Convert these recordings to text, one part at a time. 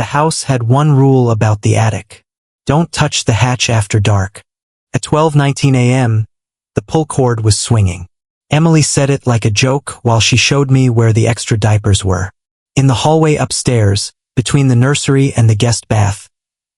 The house had one rule about the attic. Don't touch the hatch after dark. At 12:19 a.m., the pull cord was swinging. Emily said it like a joke while she showed me where the extra diapers were. In the hallway upstairs, between the nursery and the guest bath,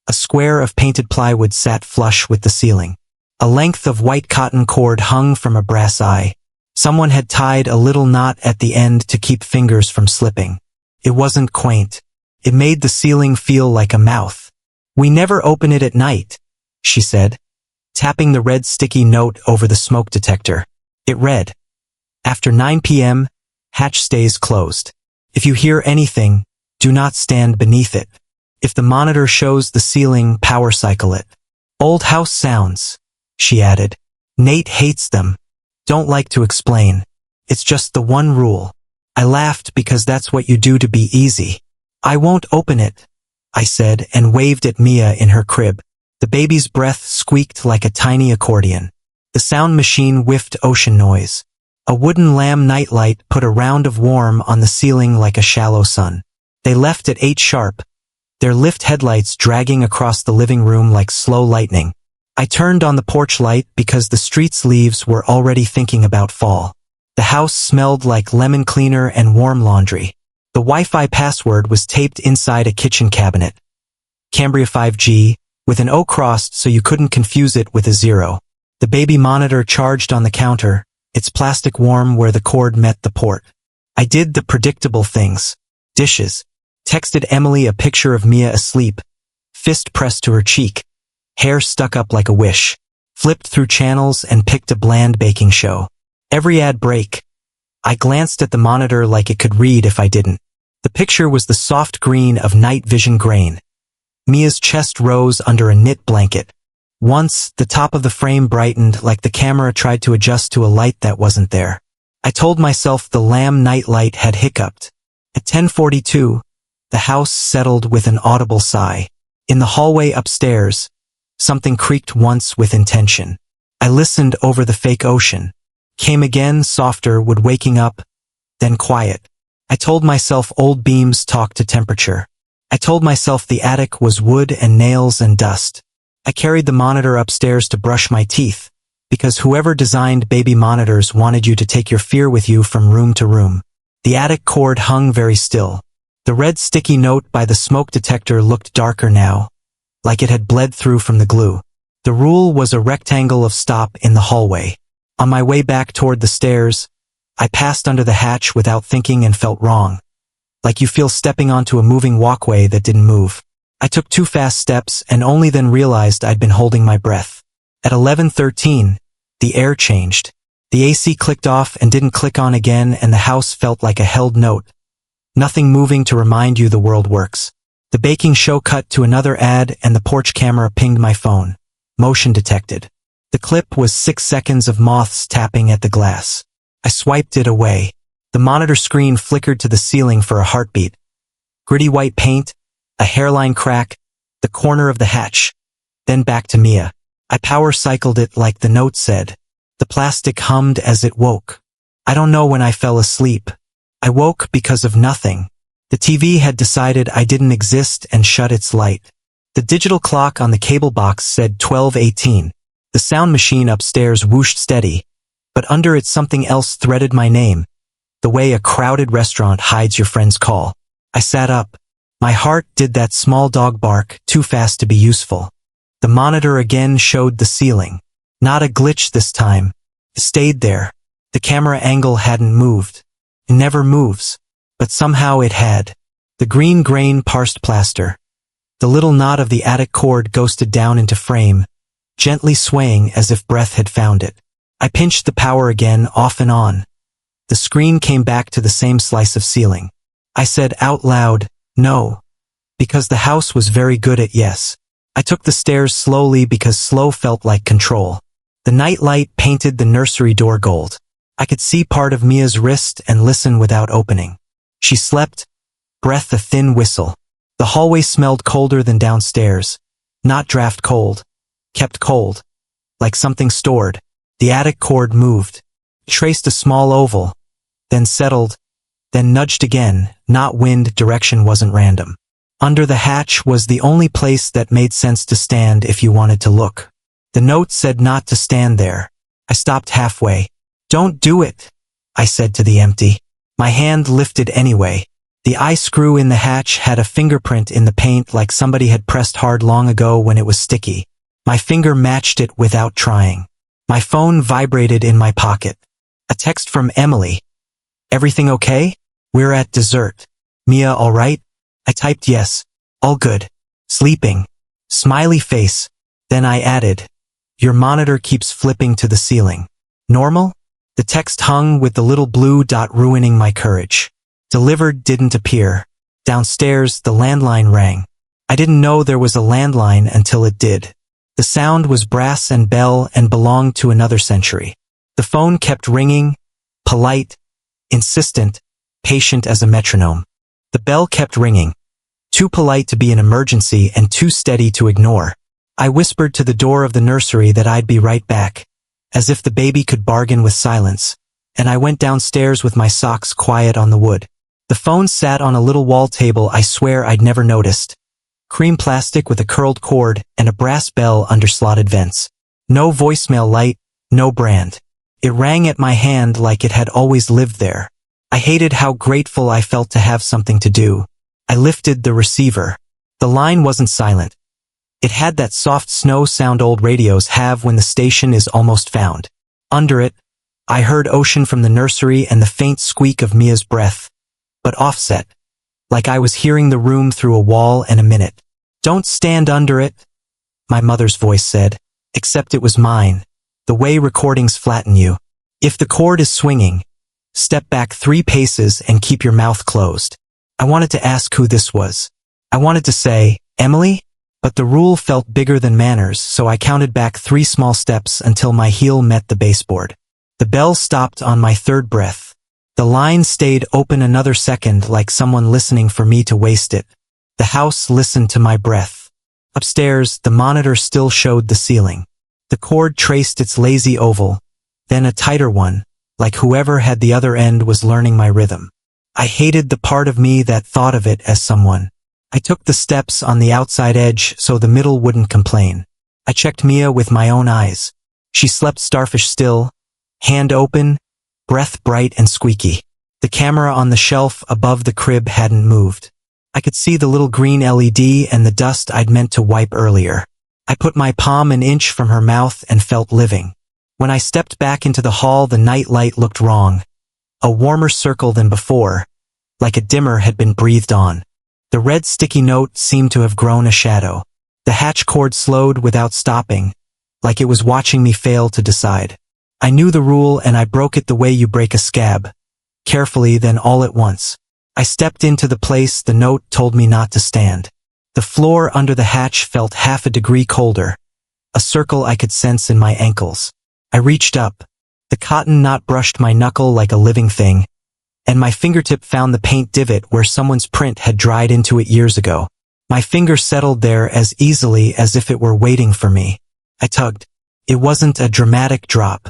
a square of painted plywood sat flush with the ceiling. A length of white cotton cord hung from a brass eye. Someone had tied a little knot at the end to keep fingers from slipping. It wasn't quaint. It made the ceiling feel like a mouth. "We never open it at night," she said, tapping the red sticky note over the smoke detector. It read, "After 9 p.m., hatch stays closed. If you hear anything, do not stand beneath it. If the monitor shows the ceiling, power cycle it." "Old house sounds," she added. "Nate hates them. Don't like to explain. It's just the one rule." I laughed because that's what you do to be easy. "I won't open it," I said and waved at Mia in her crib. The baby's breath squeaked like a tiny accordion. The sound machine whiffed ocean noise. A wooden lamp nightlight put a round of warm on the ceiling like a shallow sun. They left at 8 sharp, their lift headlights dragging across the living room like slow lightning. I turned on the porch light because the street's leaves were already thinking about fall. The house smelled like lemon cleaner and warm laundry. The Wi-Fi password was taped inside a kitchen cabinet. Cambria 5G, with an O crossed so you couldn't confuse it with a 0. The baby monitor charged on the counter, its plastic warm where the cord met the port. I did the predictable things. Dishes. Texted Emily a picture of Mia asleep, fist pressed to her cheek, hair stuck up like a wish. Flipped through channels and picked a bland baking show. Every ad break. I glanced at the monitor like it could read if I didn't. The picture was the soft green of night vision grain. Mia's chest rose under a knit blanket. Once, the top of the frame brightened like the camera tried to adjust to a light that wasn't there. I told myself the lamb nightlight had hiccuped. At 10:42, the house settled with an audible sigh. In the hallway upstairs, something creaked once with intention. I listened over the fake ocean. Came again, softer, would waking up, then quiet. I told myself old beams talk to temperature. I told myself the attic was wood and nails and dust. I carried the monitor upstairs to brush my teeth, because whoever designed baby monitors wanted you to take your fear with you from room to room. The attic cord hung very still. The red sticky note by the smoke detector looked darker now, like it had bled through from the glue. The rule was a rectangle of stop in the hallway. On my way back toward the stairs, I passed under the hatch without thinking and felt wrong, like you feel stepping onto a moving walkway that didn't move. I took 2 fast steps and only then realized I'd been holding my breath. At 11:13, the air changed. The AC clicked off and didn't click on again, and the house felt like a held note. Nothing moving to remind you the world works. The baking show cut to another ad and the porch camera pinged my phone. Motion detected. The clip was 6 seconds of moths tapping at the glass. I swiped it away. The monitor screen flickered to the ceiling for a heartbeat. Gritty white paint, a hairline crack, the corner of the hatch. Then back to Mia. I power cycled it like the note said. The plastic hummed as it woke. I don't know when I fell asleep. I woke because of nothing. The TV had decided I didn't exist and shut its light. The digital clock on the cable box said 12:18. The sound machine upstairs whooshed steady, but under it something else threaded my name, the way a crowded restaurant hides your friend's call. I sat up. My heart did that small dog bark, too fast to be useful. The monitor again showed the ceiling. Not a glitch this time. It stayed there. The camera angle hadn't moved. It never moves. But somehow it had. The green grain parsed plaster. The little knot of the attic cord ghosted down into frame, gently swaying as if breath had found it. I pinched the power again, off and on. The screen came back to the same slice of ceiling. I said out loud, no, because the house was very good at yes. I took the stairs slowly because slow felt like control. The nightlight painted the nursery door gold. I could see part of Mia's wrist and listen without opening. She slept, breath a thin whistle. The hallway smelled colder than downstairs. Not draft cold. Kept cold. Like something stored. The attic cord moved. Traced a small oval. Then settled. Then nudged again. Not wind, direction wasn't random. Under the hatch was the only place that made sense to stand if you wanted to look. The note said not to stand there. I stopped halfway. "Don't do it," I said to the empty. My hand lifted anyway. The eye screw in the hatch had a fingerprint in the paint like somebody had pressed hard long ago when it was sticky. My finger matched it without trying. My phone vibrated in my pocket. A text from Emily. "Everything okay? We're at dessert. Mia all right?" I typed yes. "All good. Sleeping." Smiley face. Then I added, "Your monitor keeps flipping to the ceiling. Normal?" The text hung with the little blue dot ruining my courage. Delivered didn't appear. Downstairs, the landline rang. I didn't know there was a landline until it did. The sound was brass and bell and belonged to another century. The phone kept ringing, polite, insistent, patient as a metronome. The bell kept ringing, too polite to be an emergency and too steady to ignore. I whispered to the door of the nursery that I'd be right back, as if the baby could bargain with silence, and I went downstairs with my socks quiet on the wood. The phone sat on a little wall table I swear I'd never noticed. Cream plastic with a curled cord and a brass bell under slotted vents. No voicemail light, no brand. It rang at my hand like it had always lived there. I hated how grateful I felt to have something to do. I lifted the receiver. The line wasn't silent. It had that soft snow sound old radios have when the station is almost found. Under it, I heard ocean from the nursery and the faint squeak of Mia's breath, but offset, like I was hearing the room through a wall and a minute. "Don't stand under it," my mother's voice said, except it was mine, the way recordings flatten you. "If the cord is swinging, step back 3 paces and keep your mouth closed." I wanted to ask who this was. I wanted to say, "Emily?" But the rule felt bigger than manners, so I counted back 3 small steps until my heel met the baseboard. The bell stopped on my 3rd breath. The line stayed open another second like someone listening for me to waste it. The house listened to my breath. Upstairs, the monitor still showed the ceiling. The cord traced its lazy oval, then a tighter one, like whoever had the other end was learning my rhythm. I hated the part of me that thought of it as someone. I took the steps on the outside edge so the middle wouldn't complain. I checked Mia with my own eyes. She slept starfish still, hand open, breath bright and squeaky. The camera on the shelf above the crib hadn't moved. I could see the little green LED and the dust I'd meant to wipe earlier. I put my palm an inch from her mouth and felt living. When I stepped back into the hall, the night light looked wrong. A warmer circle than before, like a dimmer had been breathed on. The red sticky note seemed to have grown a shadow. The hatch cord slowed without stopping, like it was watching me fail to decide. I knew the rule and I broke it the way you break a scab. Carefully, then all at once. I stepped into the place the note told me not to stand. The floor under the hatch felt half a degree colder, a circle I could sense in my ankles. I reached up. The cotton knot brushed my knuckle like a living thing, and my fingertip found the paint divot where someone's print had dried into it years ago. My finger settled there as easily as if it were waiting for me. I tugged. It wasn't a dramatic drop.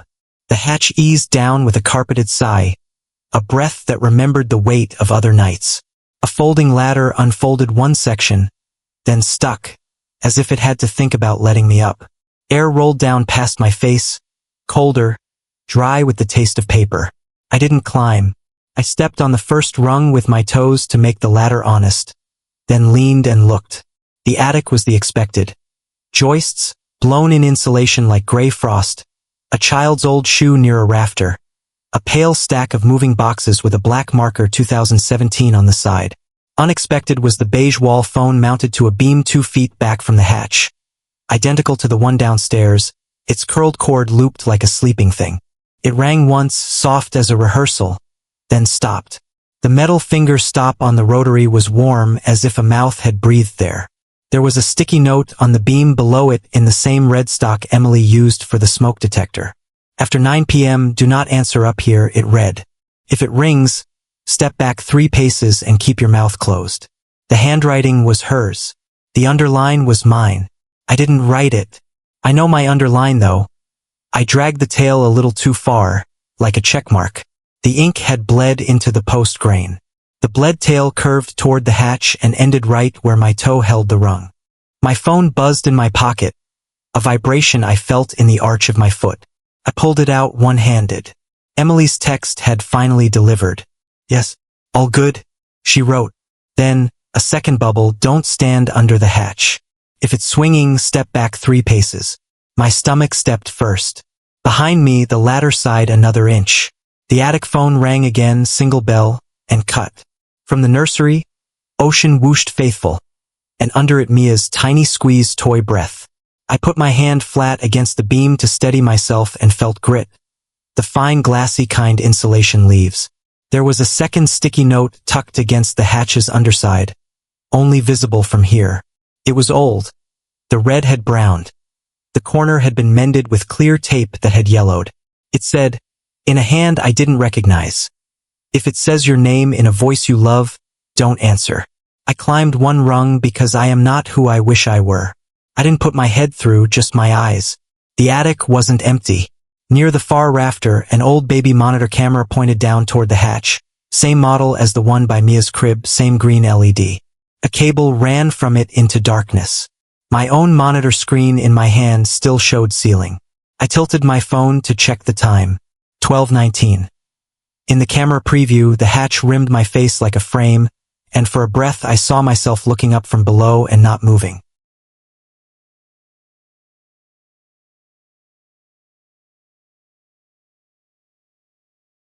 The hatch eased down with a carpeted sigh, a breath that remembered the weight of other nights. A folding ladder unfolded one section, then stuck, as if it had to think about letting me up. Air rolled down past my face, colder, dry with the taste of paper. I didn't climb. I stepped on the first rung with my toes to make the ladder honest, then leaned and looked. The attic was the expected. Joists, blown in insulation like gray frost, a child's old shoe near a rafter, a pale stack of moving boxes with a black marker 2017 on the side. Unexpected was the beige wall phone mounted to a beam 2 feet back from the hatch. Identical to the one downstairs, its curled cord looped like a sleeping thing. It rang once, soft as a rehearsal, then stopped. The metal finger stop on the rotary was warm as if a mouth had breathed there. There was a sticky note on the beam below it in the same red stock Emily used for the smoke detector. After 9 p.m., do not answer up here, it read. If it rings, step back 3 paces and keep your mouth closed. The handwriting was hers. The underline was mine. I didn't write it. I know my underline though. I dragged the tail a little too far, like a checkmark. The ink had bled into the post grain. The blade tail curved toward the hatch and ended right where my toe held the rung. My phone buzzed in my pocket, a vibration I felt in the arch of my foot. I pulled it out one-handed. Emily's text had finally delivered. "Yes, all good," she wrote. Then, a second bubble, "Don't stand under the hatch. If it's swinging, step back 3 paces. My stomach stepped first. Behind me, the ladder sighed another inch. The attic phone rang again, single bell, and cut. From the nursery, Ocean whooshed faithful, and under it Mia's tiny squeezed toy breath. I put my hand flat against the beam to steady myself and felt grit. The fine glassy kind insulation leaves. There was a second sticky note tucked against the hatch's underside, only visible from here. It was old. The red had browned. The corner had been mended with clear tape that had yellowed. It said, in a hand I didn't recognize, "If it says your name in a voice you love, don't answer." I climbed one rung because I am not who I wish I were. I didn't put my head through, just my eyes. The attic wasn't empty. Near the far rafter, an old baby monitor camera pointed down toward the hatch. Same model as the one by Mia's crib, same green LED. A cable ran from it into darkness. My own monitor screen in my hand still showed ceiling. I tilted my phone to check the time. 12:19. In the camera preview, the hatch rimmed my face like a frame, and for a breath I saw myself looking up from below and not moving.